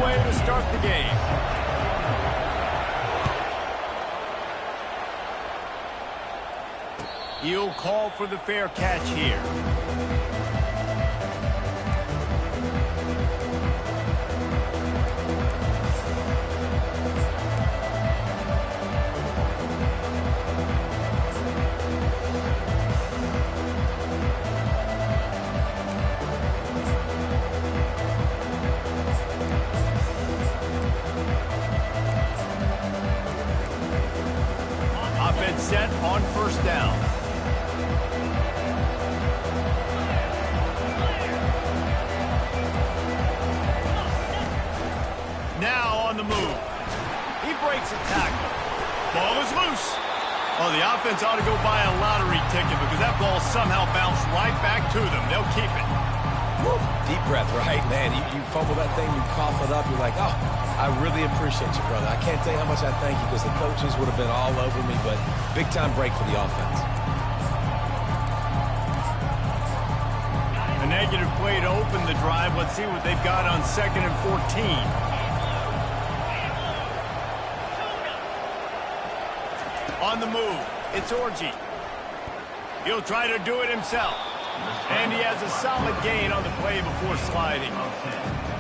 way to start the game. He'll call for the fair catch here. Offense set on first down. Now on the move. He breaks a tackle. Ball is loose. Oh, the offense ought to go buy a lottery ticket because that ball somehow bounced right back to them. They'll keep it. Woo. Deep breath, right? Man, you fumble that thing, you cough it up, you're like, oh, I really appreciate you, brother. I can't tell you how much I thank you because the coaches would have been all over me, but big-time break for the offense. A negative play to open the drive. Let's see what they've got on 2nd and 14. On the move, it's Orji. He'll try to do it himself. And he has a solid gain on the play before sliding.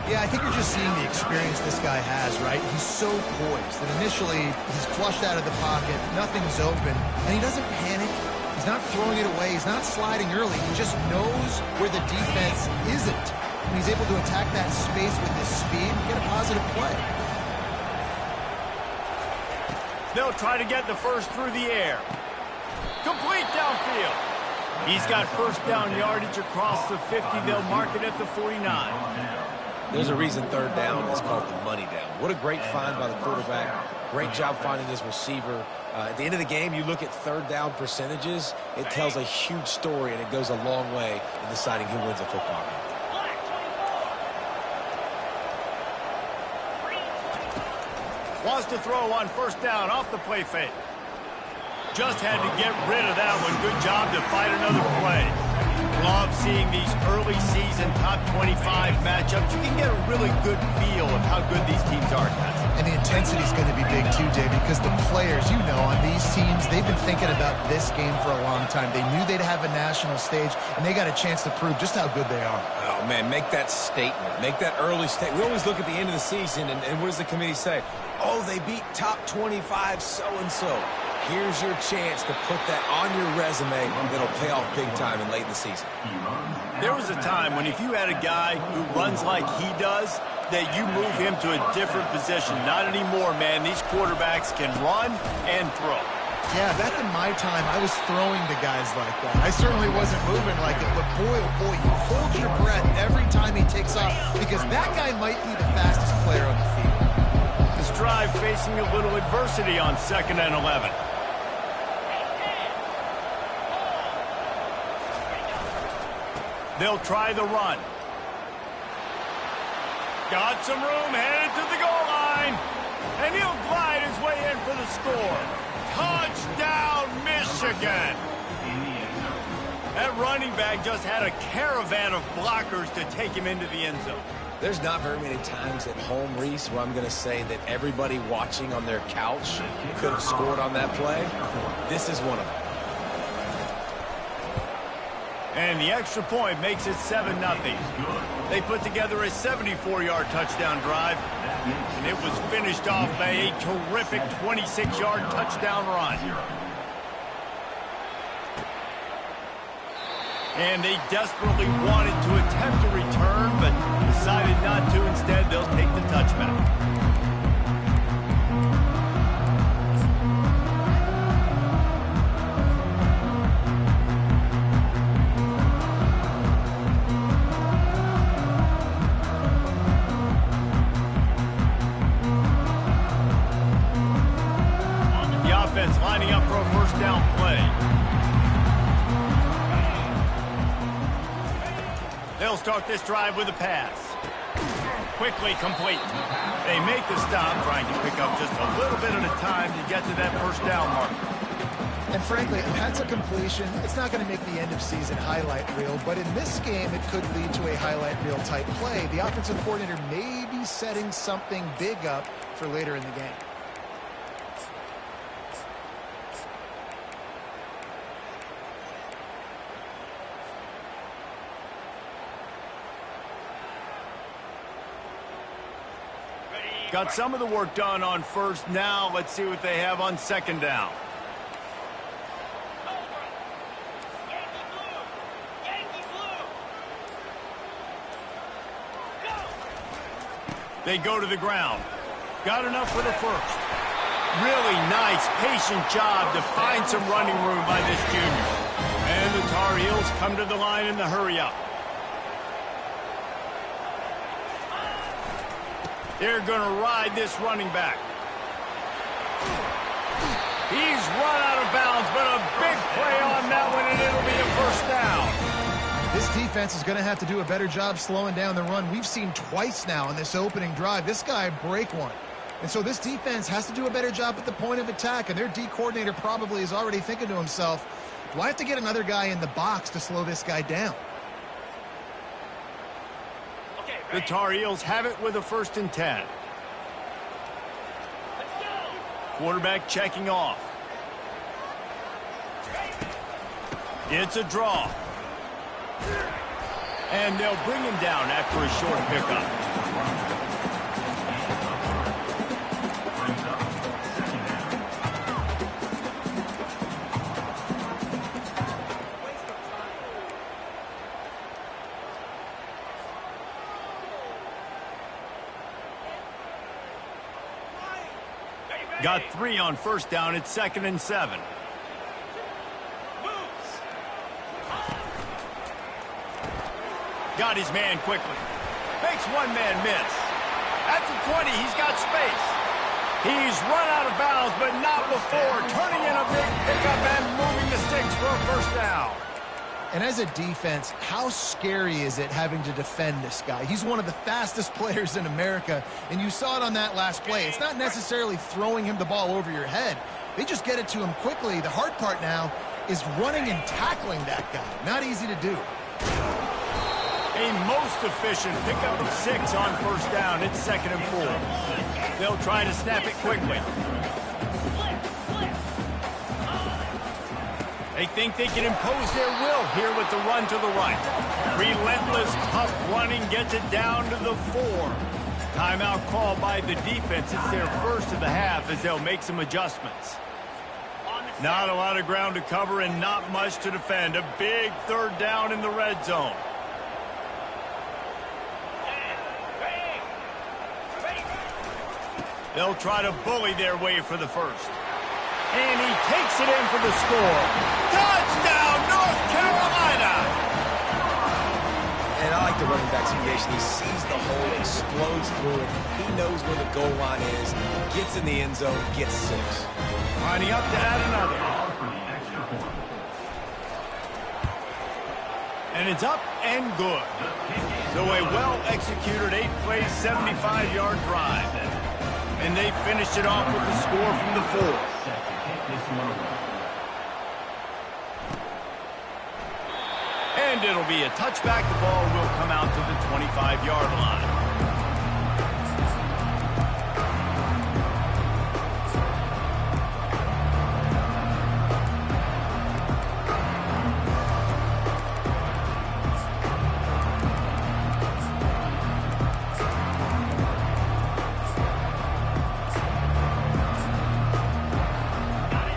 Yeah, I think you're just seeing the experience this guy has, right? He's so poised that initially he's flushed out of the pocket, nothing's open, and he doesn't panic. He's not throwing it away. He's not sliding early. He just knows where the defense isn't. And he's able to attack that space with his speed and get a positive play. They'll try to get the first through the air. Complete downfield. He's got first down yardage across the 50. They'll mark it at the 49. There's a reason third down is called the money down. What a great find by the quarterback. Great job finding his receiver. At the end of the game, you look at third down percentages. It tells a huge story, and it goes a long way in deciding who wins a football game. Wants to throw on first down off the play fake. Just had to get rid of that one. Good job to fight another play. Love seeing these early season top 25 matchups. You can get a really good feel of how good these teams are, guys. And the intensity is going to be big too, Dave, because the players, you know, on these teams, they've been thinking about this game for a long time. They knew they'd have a national stage, and they got a chance to prove just how good they are. Oh, man, make that statement. Make that early statement. We always look at the end of the season, and what does the committee say? Oh, they beat top 25 so-and-so. Here's your chance to put that on your resume that'll pay off big time and late in the season. There was a time when if you had a guy who runs like he does, that you move him to a different position. Not anymore, man. These quarterbacks can run and throw. Yeah, back in my time, I was throwing to guys like that. I certainly wasn't moving like it, but boy, oh boy, you hold your breath every time he takes off because that guy might be the fastest player on the field. This drive facing a little adversity on 2nd and 11. They'll try the run. Got some room, headed to the goal line. And he'll glide his way in for the score. Touchdown, Michigan. That running back just had a caravan of blockers to take him into the end zone. There's not very many times at home, Reese, where I'm going to say that everybody watching on their couch could have scored on that play. This is one of them. And the extra point makes it 7-0. They put together a 74-yard touchdown drive, and it was finished off by a terrific 26-yard touchdown run. And they desperately wanted to attempt a return, but decided not to. Instead, they'll take the touchback. Lining up for a first down play. They'll start this drive with a pass. Quickly complete. They make the stop, trying to pick up just a little bit at a time to get to that first down marker. And frankly, if that's a completion, it's not going to make the end-of-season highlight reel. But in this game, it could lead to a highlight reel type play. The offensive coordinator may be setting something big up for later in the game. Got some of the work done on first. Now let's see what they have on second down. They go to the ground. Got enough for the first. Really nice, patient job to find some running room by this junior. And the Tar Heels come to the line in the hurry-up. They're going to ride this running back. He's run out of bounds, but a big play on that one, and it'll be a first down. This defense is going to have to do a better job slowing down the run. We've seen twice now in this opening drive. This guy break one. And so this defense has to do a better job at the point of attack, and their D coordinator probably is already thinking to himself, do I have to get another guy in the box to slow this guy down? The Tar Heels have it with a 1st and 10. Quarterback checking off. It's a draw. And they'll bring him down after a short pickup. Got 3 on first down. It's 2nd and 7. Got his man quickly. Makes one man miss. At the 20, he's got space. He's run out of bounds, but not before. Turning in a big pickup and moving the sticks for a first down. And as a defense, how scary is it having to defend this guy? He's one of the fastest players in America, and you saw it on that last play. It's not necessarily throwing him the ball over your head. They just get it to him quickly. The hard part now is running and tackling that guy. Not easy to do. A most efficient pickup of 6 on first down. It's 2nd and 4. They'll try to snap it quickly. They think they can impose their will here with the run to the right. Relentless, tough running gets it down to the 4. Timeout called by the defense. It's their first of the half as they'll make some adjustments. Not a lot of ground to cover and not much to defend. A big 3rd down in the red zone. They'll try to bully their way for the first. And he takes it in for the score. Touchdown, North Carolina! And I like the running back's creation. He sees the hole, explodes through it. He knows where the goal line is, gets in the end zone, gets 6. Lining up to add another. And it's up and good. So a well-executed 8-play, 75-yard drive. And they finished it off with the score from the 4. And it'll be a touchback. The ball will come out to the 25-yard line.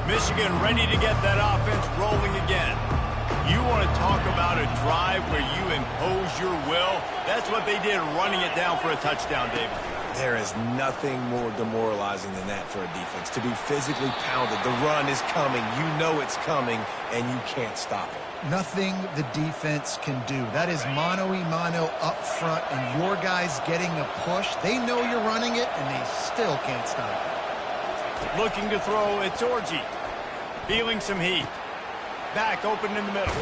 Michigan ready to get that offense rolling again. You want to talk about a drive where you impose your will? That's what they did, running it down for a touchdown, David. There is nothing more demoralizing than that for a defense, to be physically pounded. The run is coming. You know it's coming, and you can't stop it. Nothing the defense can do. That is mano-a-mano up front, and your guys getting a push. They know you're running it, and they still can't stop it. Looking to throw, it's Orji. Feeling some heat. Back open in the middle.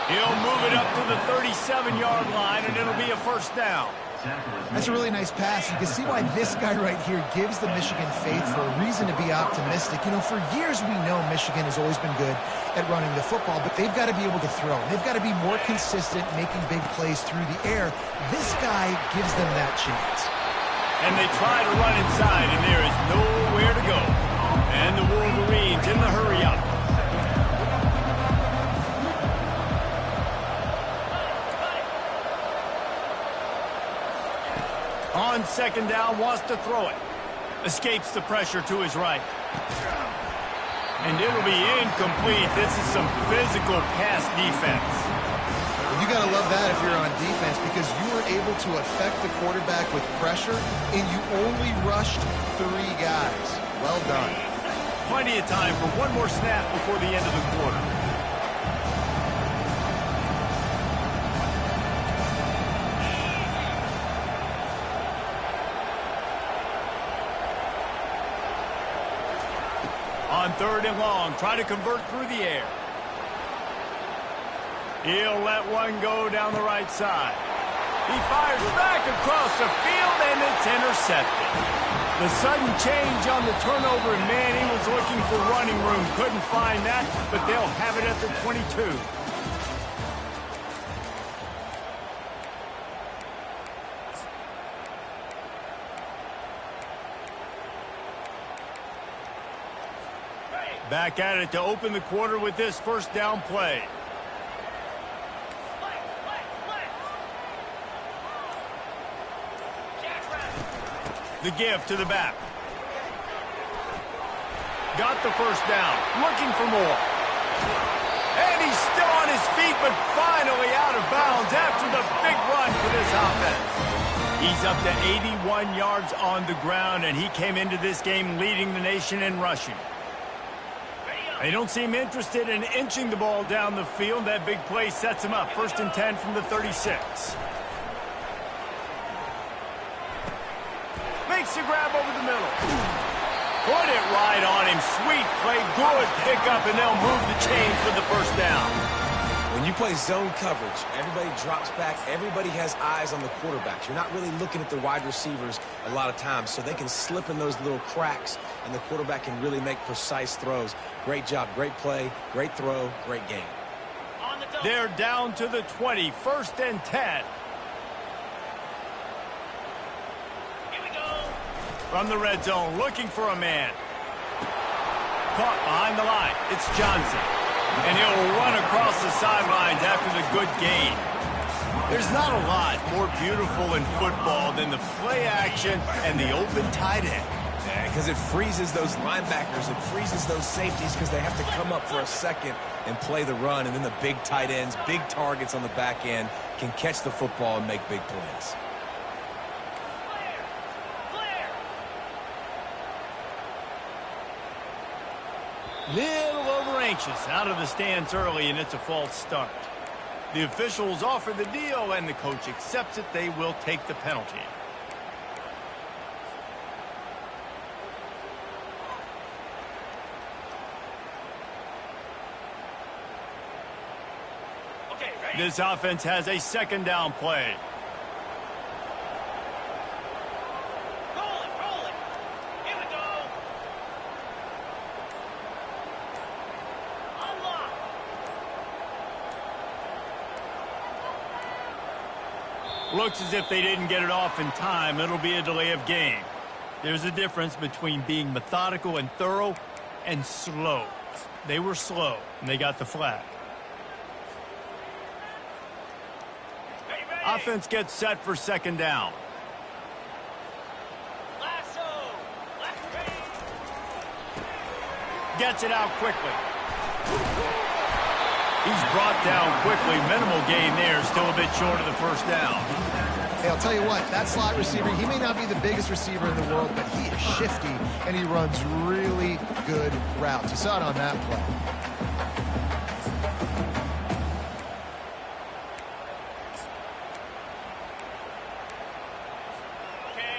He'll move it up to the 37-yard line, and it'll be a first down. That's a really nice pass. You can see why this guy right here gives the Michigan faithful a reason to be optimistic. You know, for years we know Michigan has always been good at running the football, but they've got to be able to throw. They've got to be more consistent making big plays through the air. This guy gives them that chance. And they try to run inside, and there is nowhere to go. And the Wolverines in the hurry-up. On second down, wants to throw it. Escapes the pressure to his right. And it'll be incomplete. This is some physical pass defense. You got to love that if you're on defense, because you were able to affect the quarterback with pressure, and you only rushed 3 guys. Well done. Plenty of time for one more snap before the end of the quarter. On third and long, try to convert through the air. He'll let one go down the right side. He fires back across the field, and it's intercepted. The sudden change on the turnover, and man, he was looking for running room. Couldn't find that, but they'll have it at the 22. Back at it to open the quarter with this first down play. The give to the back. Got the first down. Looking for more. And he's still on his feet, but finally out of bounds after the big run for this offense. He's up to 81 yards on the ground, and he came into this game leading the nation in rushing. They don't seem interested in inching the ball down the field. That big play sets him up. 1st and 10 from the 36. Makes the grab over the middle. Put it right on him. Sweet play. Good pickup, and they'll move the chains for the first down. When you play zone coverage, everybody drops back. Everybody has eyes on the quarterbacks. You're not really looking at the wide receivers a lot of times, so they can slip in those little cracks, and the quarterback can really make precise throws. Great job, great play, great throw, great game. They're down to the 20, 1st and 10. Here we go. From the red zone, looking for a man. Caught behind the line. It's Johnson. And he'll run across the sidelines after the good gain. There's not a lot more beautiful in football than the play action and the open tight end. Yeah, because it freezes those linebackers. It freezes those safeties because they have to come up for a second and play the run. And then the big tight ends, big targets on the back end can catch the football and make big plays. Little over anxious out of the stands early, and it's a false start. The officials offer the deal, and the coach accepts it. They will take the penalty. Okay, ready? This offense has a 2nd down play. Looks as if they didn't get it off in time. It'll be a delay of game. There's a difference between being methodical and thorough and slow. They were slow, and they got the flag. Ready. Offense gets set for 2nd down. Gets it out quickly. He's brought down quickly. Minimal gain there. Still a bit short of the 1st down. Hey, I'll tell you what, that slot receiver, he may not be the biggest receiver in the world, but he is shifty, and he runs really good routes. You saw it on that play.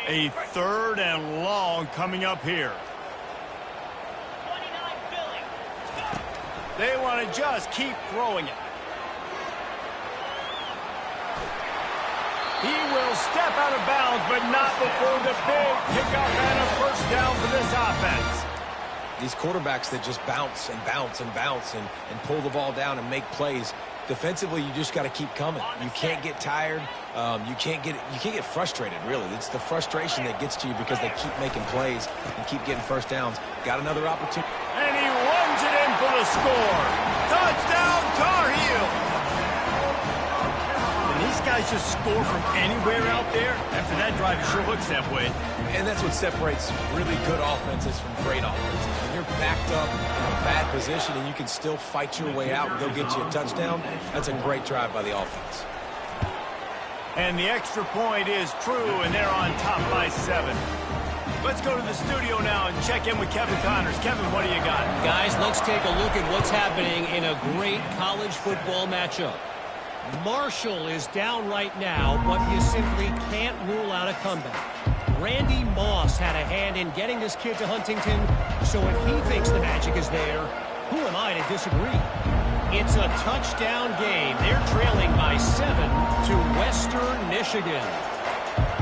A 3rd and long coming up here. They want to just keep throwing it. He will step out of bounds, but not before the big pickup and a first down for this offense. These quarterbacks that just bounce and bounce and bounce and pull the ball down and make plays. Defensively, you just got to keep coming. You can't get tired. You can't get frustrated, really. It's the frustration that gets to you because they keep making plays and keep getting first downs. Got another opportunity. And he runs it in for the score. Touchdown, Tar Heels. And these guys just score from anywhere out there. After that drive, it sure looks that way. And that's what separates really good offenses from great offenses. When you're backed up in a bad position and you can still fight your way out and go get you a touchdown, that's a great drive by the offense. And the extra point is true, and they're on top by 7. Let's go to the studio now and check in with Kevin Connors. Kevin, what do you got? Guys, let's take a look at what's happening in a great college football matchup. Marshall is down right now, but you simply can't rule out a comeback. Randy Moss had a hand in getting this kid to Huntington, so if he thinks the magic is there, who am I to disagree? It's a touchdown game. They're trailing by 7 to Western Michigan.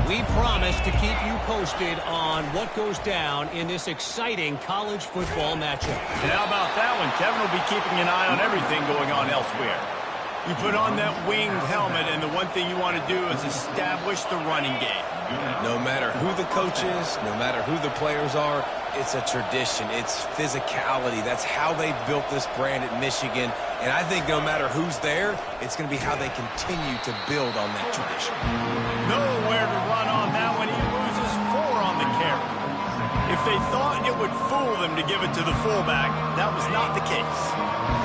We promise to keep you posted on what goes down in this exciting college football matchup. And how about that one? Kevin will be keeping an eye on everything going on elsewhere. You put on that winged helmet, and the one thing you want to do is establish the running game. No matter who the coach is, no matter who the players are, it's a tradition. It's physicality. That's how they built this brand at Michigan. And I think no matter who's there, it's going to be how they continue to build on that tradition. Nowhere to run on that one. He loses 4 on the carry. If they thought it would fool them to give it to the fullback, that was not the case.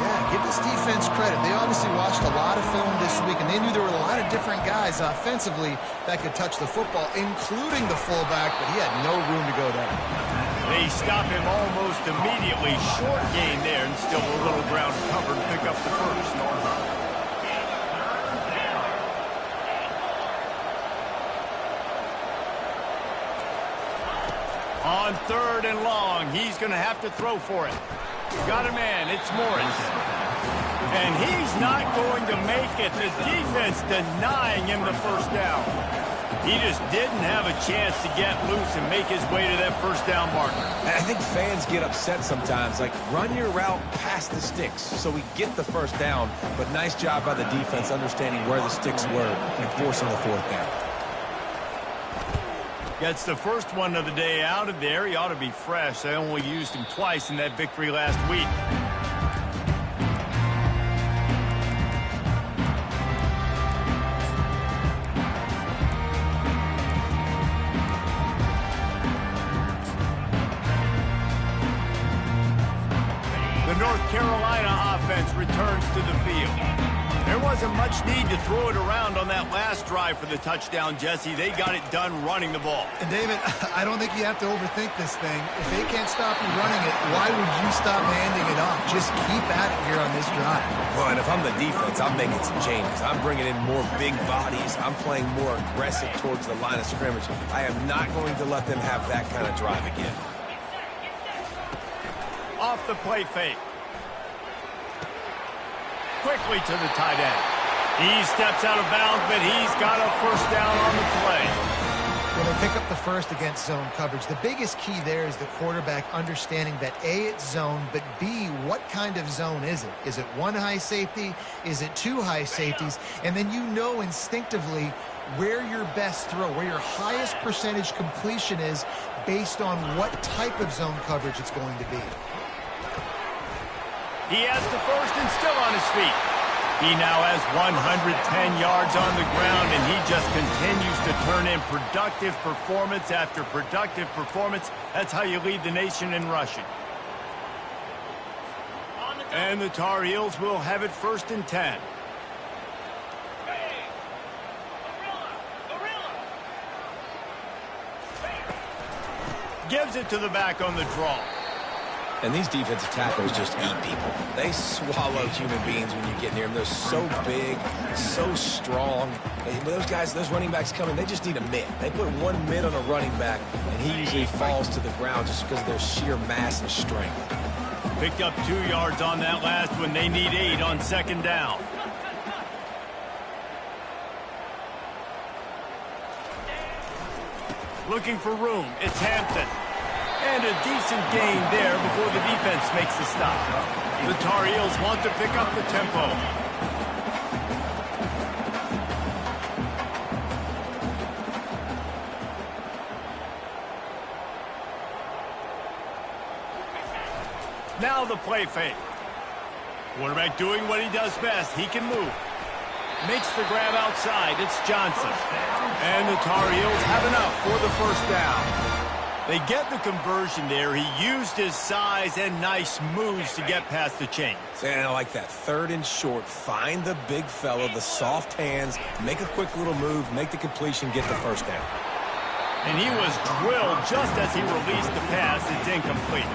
Yeah, give this defense credit. They obviously watched a lot of film this week, and they knew there were a lot of different guys offensively that could touch the football, including the fullback, but he had no room to go there. They stop him almost immediately. Short gain there, and still a little ground covered to pick up the first. On 3rd and long, he's going to have to throw for it. Got a man, it's Morris. And he's not going to make it. The defense denying him the first down. He just didn't have a chance to get loose and make his way to that first down marker. And I think fans get upset sometimes. Like, run your route past the sticks so we get the first down. But nice job by the defense understanding where the sticks were and forcing the 4th down. Gets the first one of the day out of there. He ought to be fresh. They only used him twice in that victory last week. The North Carolina offense returns to the field. There wasn't much need to throw it around on that last drive for the touchdown, Jesse. They got it done running the ball. And, David, I don't think you have to overthink this thing. If they can't stop you running it, why would you stop handing it off? Just keep at it here on this drive. Well, and if I'm the defense, I'm making some changes. I'm bringing in more big bodies. I'm playing more aggressive towards the line of scrimmage. I am not going to let them have that kind of drive again. Off the play fake. Quickly to the tight end. He steps out of bounds, but he's got a first down on the play. Well, they pick up the first against zone coverage. The biggest key there is the quarterback understanding that A, it's zone, but B, what kind of zone is it? Is it 1 high safety? Is it 2 high safeties? And then you know instinctively where your best throw, where your highest percentage completion is based on what type of zone coverage it's going to be. He has the first and still on his feet. He now has 110 yards on the ground, and he just continues to turn in productive performance after productive performance. That's how you lead the nation in rushing. And the Tar Heels will have it 1st and 10. Gives it to the back on the draw. And these defensive tackles just eat people. They swallow human beings when you get near them. They're so big, so strong. Those guys, those running backs come in, they just need a mitt. They put 1 mitt on a running back, and he usually falls to the ground just because of their sheer mass and strength. Picked up 2 yards on that last one. They need 8 on 2nd down. Looking for room. It's Hampton. And a decent gain there before the defense makes the stop. The Tar Heels want to pick up the tempo. Now the play fake. Quarterback doing what he does best. He can move. Makes the grab outside. It's Johnson. And the Tar Heels have enough for the first down. They get the conversion there. He used his size and nice moves to get past the chains. And I like that. 3rd and short. Find the big fella, the soft hands, make a quick little move, make the completion, get the first down. And he was drilled just as he released the pass. It's incomplete.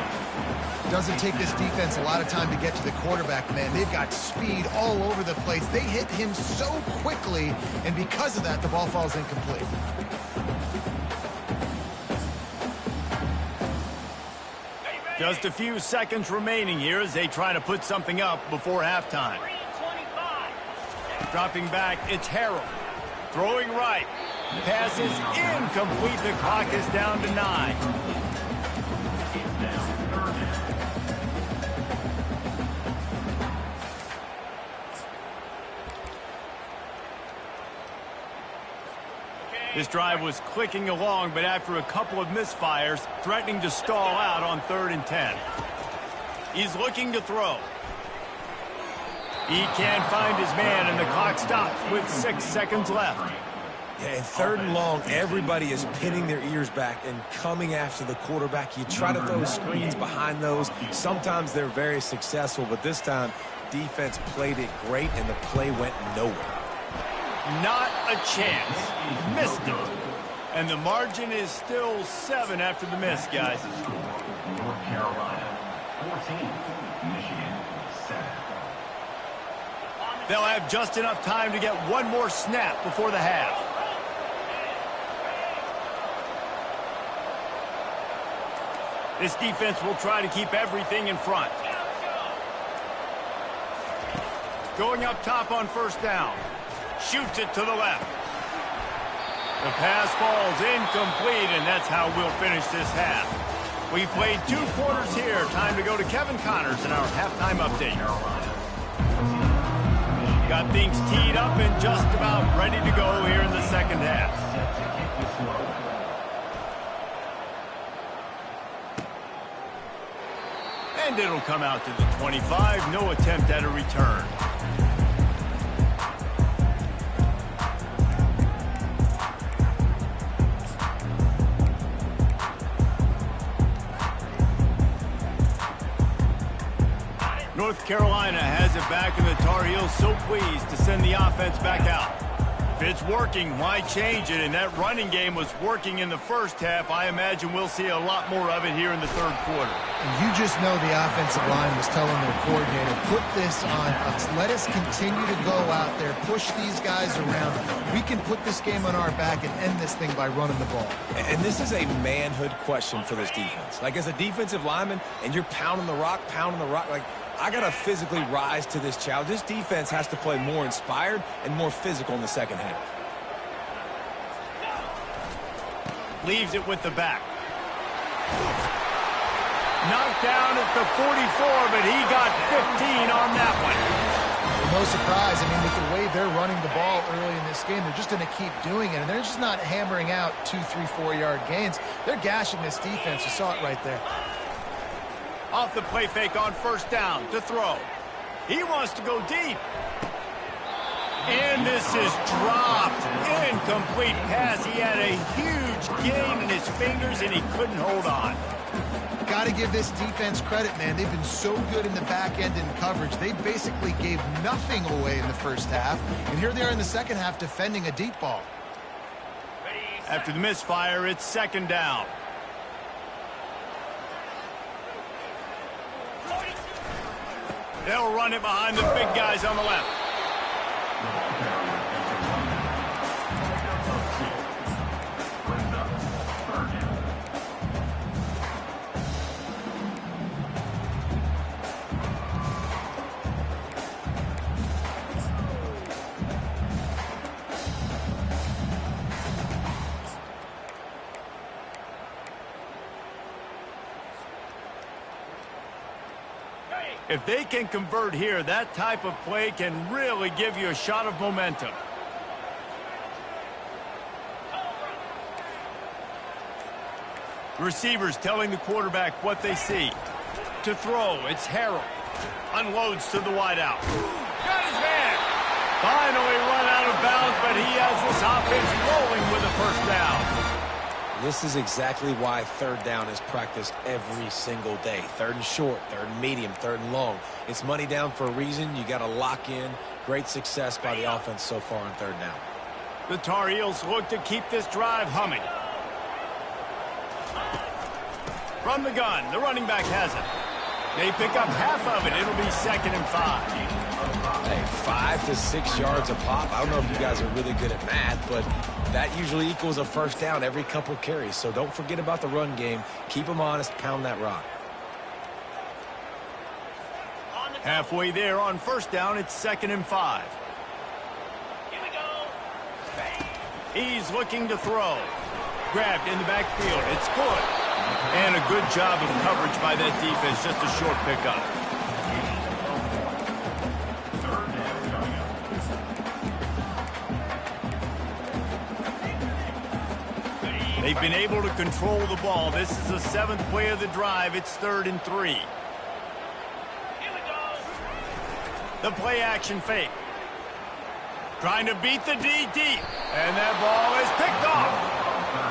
Doesn't take this defense a lot of time to get to the quarterback, man. They've got speed all over the place. They hit him so quickly, and because of that, the ball falls incomplete. Just a few seconds remaining here as they try to put something up before halftime. Dropping back, it's Harrell. Throwing right. Pass is incomplete. The clock is down to 9. This drive was clicking along, but after a couple of misfires, threatening to stall out on 3rd and 10. He's looking to throw. He can't find his man, and the clock stops with 6 seconds left. Yeah, in 3rd and long, everybody is pinning their ears back and coming after the quarterback. You try to throw screens behind those. Sometimes they're very successful, but this time, defense played it great, and the play went nowhere. Not a chance. Missed it. And the margin is still 7 after the miss, guys. North Carolina, 14. Michigan, 7. They'll have just enough time to get one more snap before the half. This defense will try to keep everything in front. Going up top on 1st down. Shoots it to the left. The pass falls incomplete, and that's how we'll finish this half. We've played 2 quarters here. Time to go to Kevin Connors in our halftime update. Got things teed up and just about ready to go here in the second half. And it'll come out to the 25. No attempt at a return. North Carolina has it back, and the Tar Heels so pleased to send the offense back out. If it's working, why change it? And that running game was working in the first half. I imagine we'll see a lot more of it here in the 3rd quarter. And you just know the offensive line was telling their coordinator, put this on us. Let us continue to go out there, push these guys around. We can put this game on our back and end this thing by running the ball. And this is a manhood question for this defense. Like, as a defensive lineman, and you're pounding the rock, like, I got to physically rise to this challenge. This defense has to play more inspired and more physical in the second half. Leaves it with the back. Knocked down at the 44, but he got 15 on that one. No surprise. I mean, with the way they're running the ball early in this game, they're just going to keep doing it. And they're just not hammering out 2, 3, 4-yard gains. They're gashing this defense. You saw it right there. Off the play fake on 1st down to throw. He wants to go deep. And this is dropped. Incomplete pass. He had a huge gain in his fingers, and he couldn't hold on. Got to give this defense credit, man. They've been so good in the back end in coverage. They basically gave nothing away in the first half. And here they are in the second half defending a deep ball. After the misfire, it's 2nd down. They'll run it behind the big guys on the left. If they can convert here, that type of play can really give you a shot of momentum. Receivers telling the quarterback what they see. To throw, it's Harrell. Unloads to the wideout. Got his man. Finally run out of bounds, but he has this offense rolling with a first down. This is exactly why third down is practiced every single day. Third and short, third and medium, third and long. It's money down for a reason. You got to lock in. Great success by the offense so far on third down. The Tar Heels look to keep this drive humming. From the gun, the running back has it. They pick up half of it. It'll be 2nd and 5. Hey, 5 to 6 yards a pop. I don't know if you guys are really good at math, but that usually equals a first down every couple carries. So don't forget about the run game. Keep them honest. Pound that rock. Halfway there on first down, it's 2nd and 5. Here we go. He's looking to throw. Grabbed in the backfield. It's good. And a good job of coverage by that defense. Just a short pickup. They've been able to control the ball. This is the 7th play of the drive. It's 3rd and 3. Here we go. The play action fake. Trying to beat the D deep. And that ball is picked off.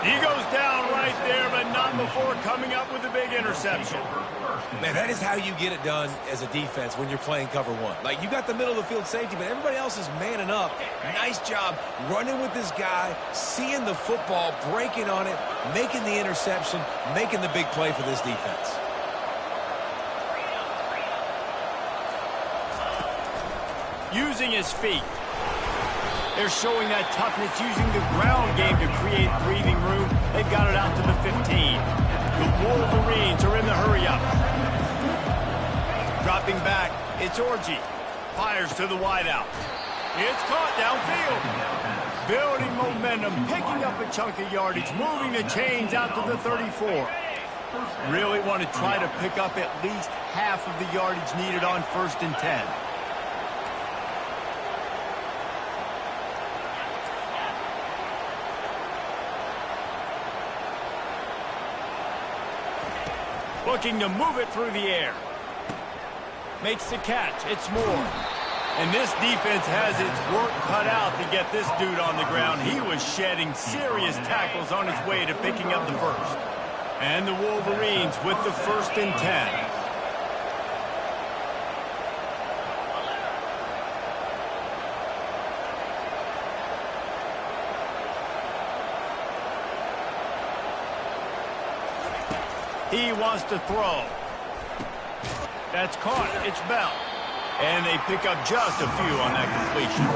He goes down right there, but not before coming up with a big interception. Man, that is how you get it done as a defense when you're playing cover one. Like, you got the middle of the field safety, but everybody else is manning up. Nice job running with this guy, seeing the football, breaking on it, making the interception, making the big play for this defense. Using his feet. They're showing that toughness, using the ground game to create breathing room. They've got it out to the 15. The Wolverines are in the hurry-up. Dropping back, it's Orji. Fires to the wideout. It's caught downfield. Building momentum, picking up a chunk of yardage, moving the chains out to the 34. Really want to try to pick up at least half of the yardage needed on 1st and 10. Looking to move it through the air. Makes the catch. It's Moore. And this defense has its work cut out to get this dude on the ground. He was shedding serious tackles on his way to picking up the first. And the Wolverines with the 1st and 10. He wants to throw. That's caught. It's Bell. And they pick up just a few on that completion.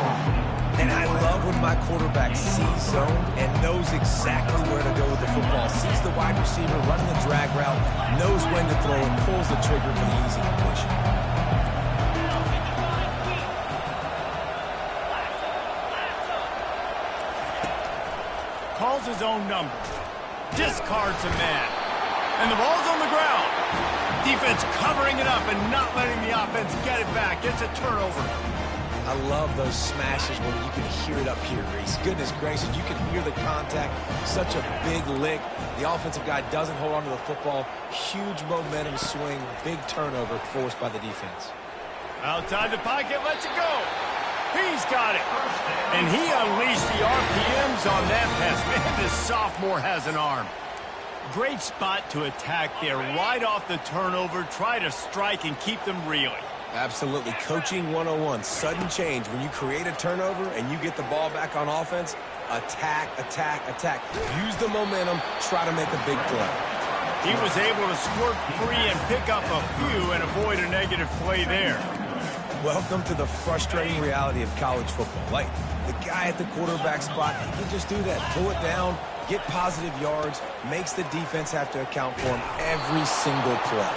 And I love when my quarterback sees zone and knows exactly where to go with the football. Sees the wide receiver running the drag route, knows when to throw it, pulls the trigger for the easy completion. Calls his own number. Discards a man. And the ball's on the ground. Defense covering it up and not letting the offense get it back. It's a turnover. I love those smashes where you can hear it up here, Reese. Goodness gracious, you can hear the contact. Such a big lick. The offensive guy doesn't hold on to the football. Huge momentum swing. Big turnover forced by the defense. Outside the pocket, lets it go. He's got it. And he unleashed the RPMs on that pass. Man, this sophomore has an arm. Great spot to attack there. Right off the turnover, try to strike and keep them reeling. Absolutely. Coaching 101. Sudden change. When you create a turnover and you get the ball back on offense, attack, attack, attack. Use the momentum. Try to make a big play. He was able to squirt free and pick up a few and avoid a negative play there. Welcome to the frustrating reality of college football. Like, the guy at the quarterback spot, he can just do that. Pull it down, get positive yards, makes the defense have to account for him every single play.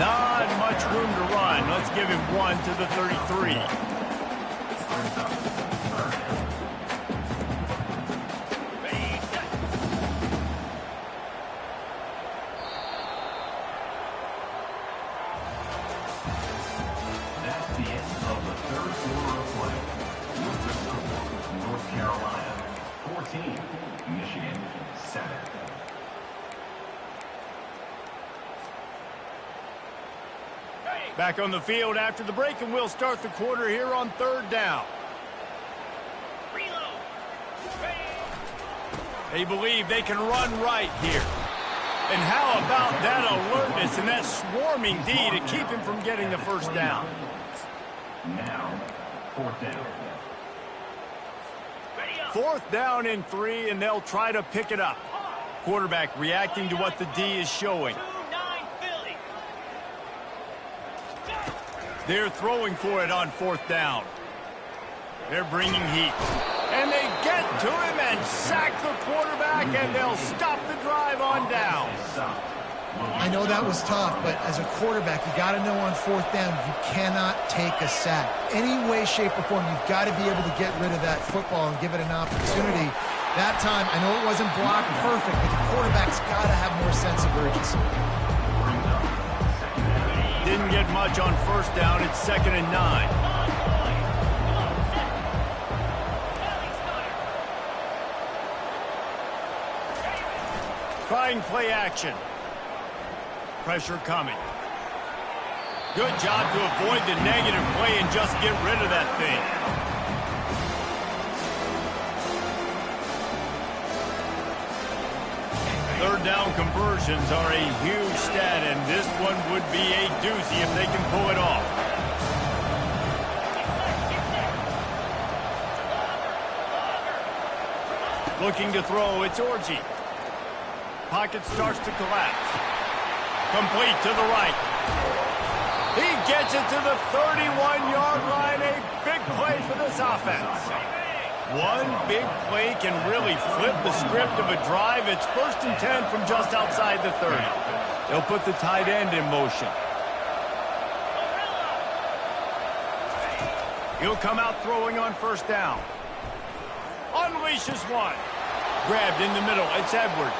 Not much room to run. Let's give him one to the 33. third quarter of play. With the score, North Carolina 14, Michigan 7. Back on the field after the break, and we'll start the quarter here on third down. They believe they can run right here. And how about that alertness and that swarming D to keep him from getting the first down? Now, fourth down. Fourth down and 3, and they'll try to pick it up. Quarterback reacting to what the D is showing. They're throwing for it on fourth down. They're bringing heat. And they get to him and sack the quarterback, and they'll stop the drive on down. I know that was tough, but as a quarterback, you got to know on fourth down, you cannot take a sack. Any way, shape, or form, you've got to be able to get rid of that football and give it an opportunity. That time, I know it wasn't blocked perfect, but the quarterback's got to have more sense of urgency. Didn't get much on first down. It's 2nd and 9. Trying play action. Pressure coming. Good job to avoid the negative play and just get rid of that thing. Third down conversions are a huge stat, and this one would be a doozy if they can pull it off. Looking to throw, it's Orji. Pocket starts to collapse. Complete to the right. He gets it to the 31-yard line. A big play for this offense. One big play can really flip the script of a drive. It's 1st and 10 from just outside the 30. They'll put the tight end in motion. He'll come out throwing on first down. Unleashes one. Grabbed in the middle. It's Edwards.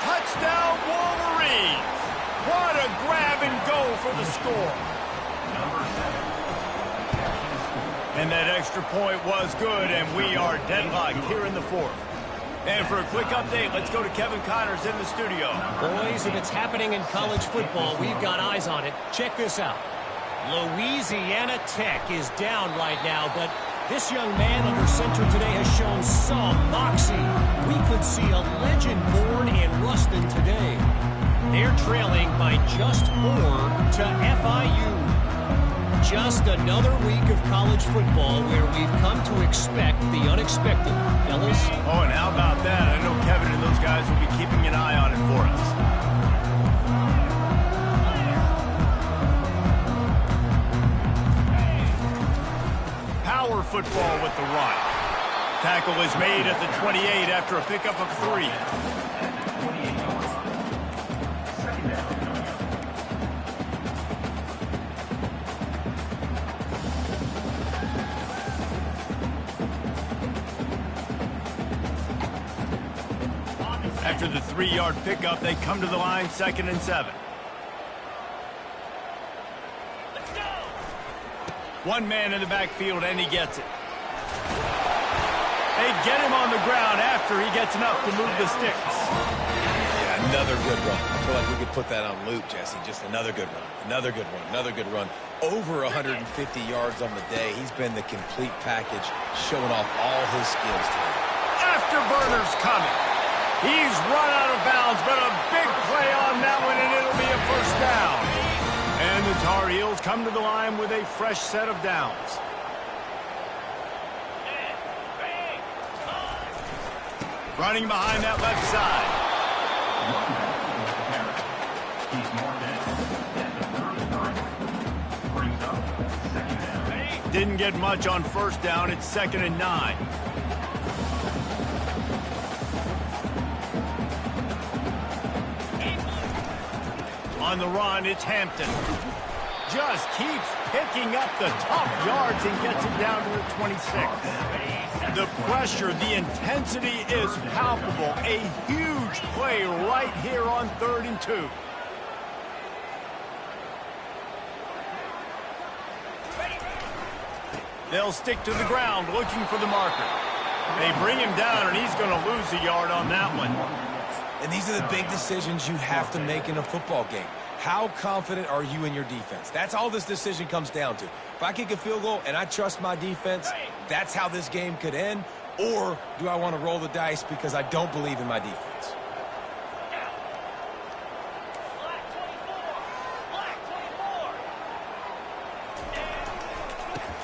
Touchdown, Wolverines! What a grab and go for the score. And that extra point was good, and we are deadlocked here in the 4th. And for a quick update, let's go to Kevin Connors in the studio. Boys, if it's happening in college football, we've got eyes on it. Check this out. Louisiana Tech is down right now, but this young man under center today has shown some moxie. We could see a legend born in Ruston today. They're trailing by just 4 to FIU. Just another week of college football where we've come to expect the unexpected, fellas. Oh, and how about that? I know Kevin and those guys will be keeping an eye on it for us. Power football with the run. Tackle is made at the 28 after a pickup of 3. After the 3-yard pickup, they come to the line 2nd and 7. One man in the backfield, and he gets it. They get him on the ground after he gets enough to move the sticks. Yeah, another good run. I feel like we could put that on loop, Jesse. Just another good run. Another good run. Another good run. Over 150 yards on the day. He's been the complete package, showing off all his skills today. Afterburner's coming. He's run out of bounds, but a big play on that one, and it'll be a first down. And the Tar Heels come to the line with a fresh set of downs. Running behind that left side. Didn't get much on first down. It's 2nd and 9. On the run, it's Hampton. Just keeps picking up the tough yards and gets it down to the 26. The pressure, the intensity is palpable. A huge play right here on 3rd and 2. They'll stick to the ground looking for the marker. They bring him down, and he's going to lose a yard on that one. And these are the big decisions you have to make in a football game. How confident are you in your defense? That's all this decision comes down to. If I kick a field goal and I trust my defense, that's how this game could end. Or do I want to roll the dice because I don't believe in my defense?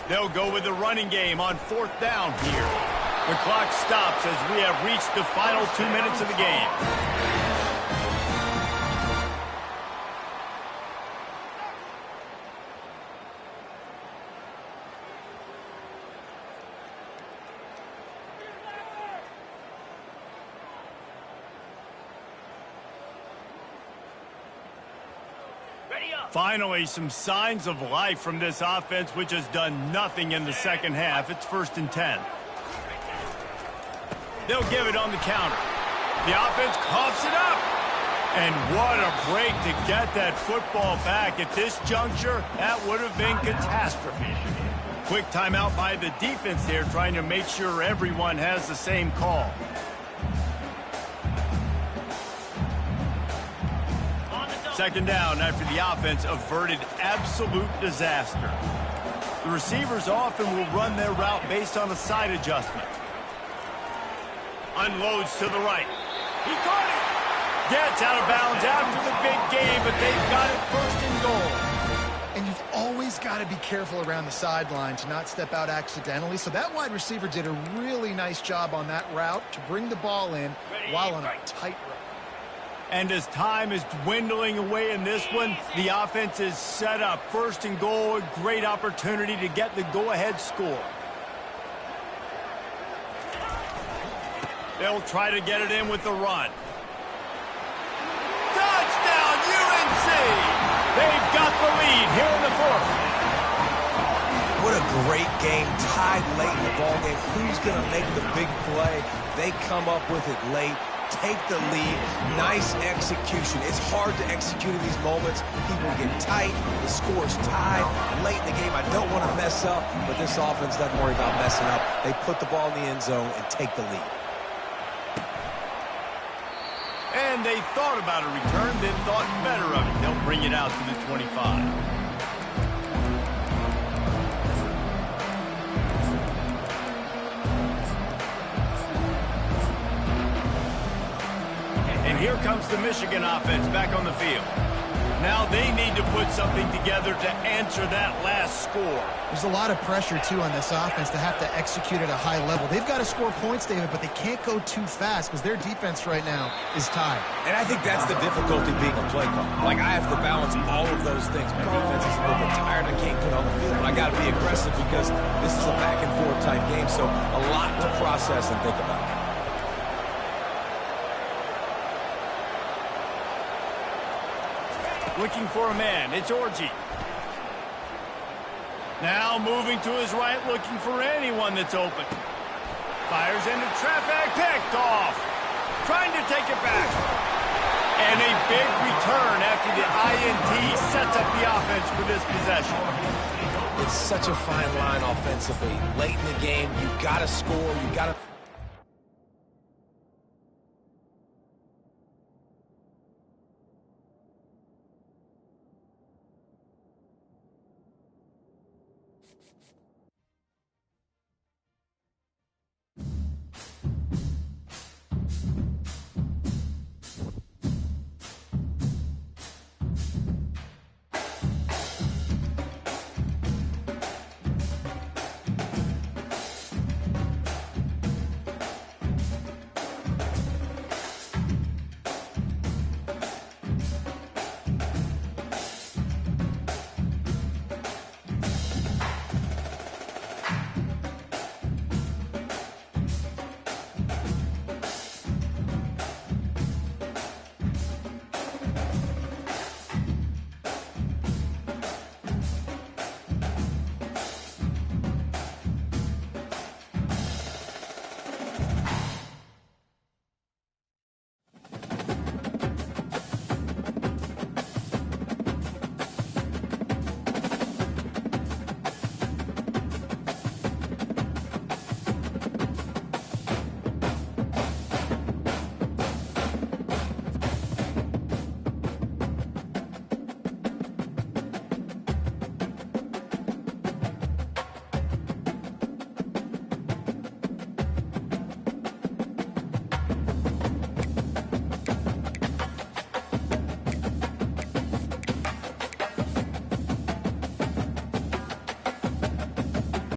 They'll go with the running game on 4th down here. The clock stops as we have reached the final 2 minutes of the game. Finally, some signs of life from this offense, which has done nothing in the second half. It's 1st and 10. They'll give it on the counter. The offense coughs it up. And what a break to get that football back. At this juncture, that would have been catastrophe. Quick timeout by the defense there, trying to make sure everyone has the same call. Second down after the offense averted absolute disaster. The receivers often will run their route based on a side adjustment. Unloads to the right. He caught it. Gets out of bounds after the big game, but they've got it 1st and goal. And you've always got to be careful around the sideline to not step out accidentally. So that wide receiver did a really nice job on that route to bring the ball in while on a tight route. And as time is dwindling away in this one, the offense is set up. 1st and goal, a great opportunity to get the go-ahead score. They'll try to get it in with the run. Touchdown, UNC! They've got the lead here in the 4th. What a great game, tied late in the ball game. Who's going to make the big play? They come up with it late. Take the lead. Nice execution. It's hard to execute in these moments. People get tight. The score's tied. Late in the game, I don't want to mess up, but this offense doesn't worry about messing up. They put the ball in the end zone and take the lead. And they thought about a return, then thought better of it. They'll bring it out to the 25. And here comes the Michigan offense back on the field. Now they need to put something together to answer that last score. There's a lot of pressure, too, on this offense to have to execute at a high level. They've got to score points, David, but they can't go too fast because their defense right now is tied. And I think that's the difficulty being a play caller. Like, I have to balance all of those things. My defense is a little bit tired. I can't get on the field, but I got to be aggressive because this is a back-and-forth type game, so a lot to process and think about. Looking for a man. It's Orji. Now moving to his right, looking for anyone that's open. Fires into traffic, picked off. Trying to take it back. And a big return after the INT sets up the offense for this possession. It's such a fine line offensively. Late in the game, you got to score. You got to...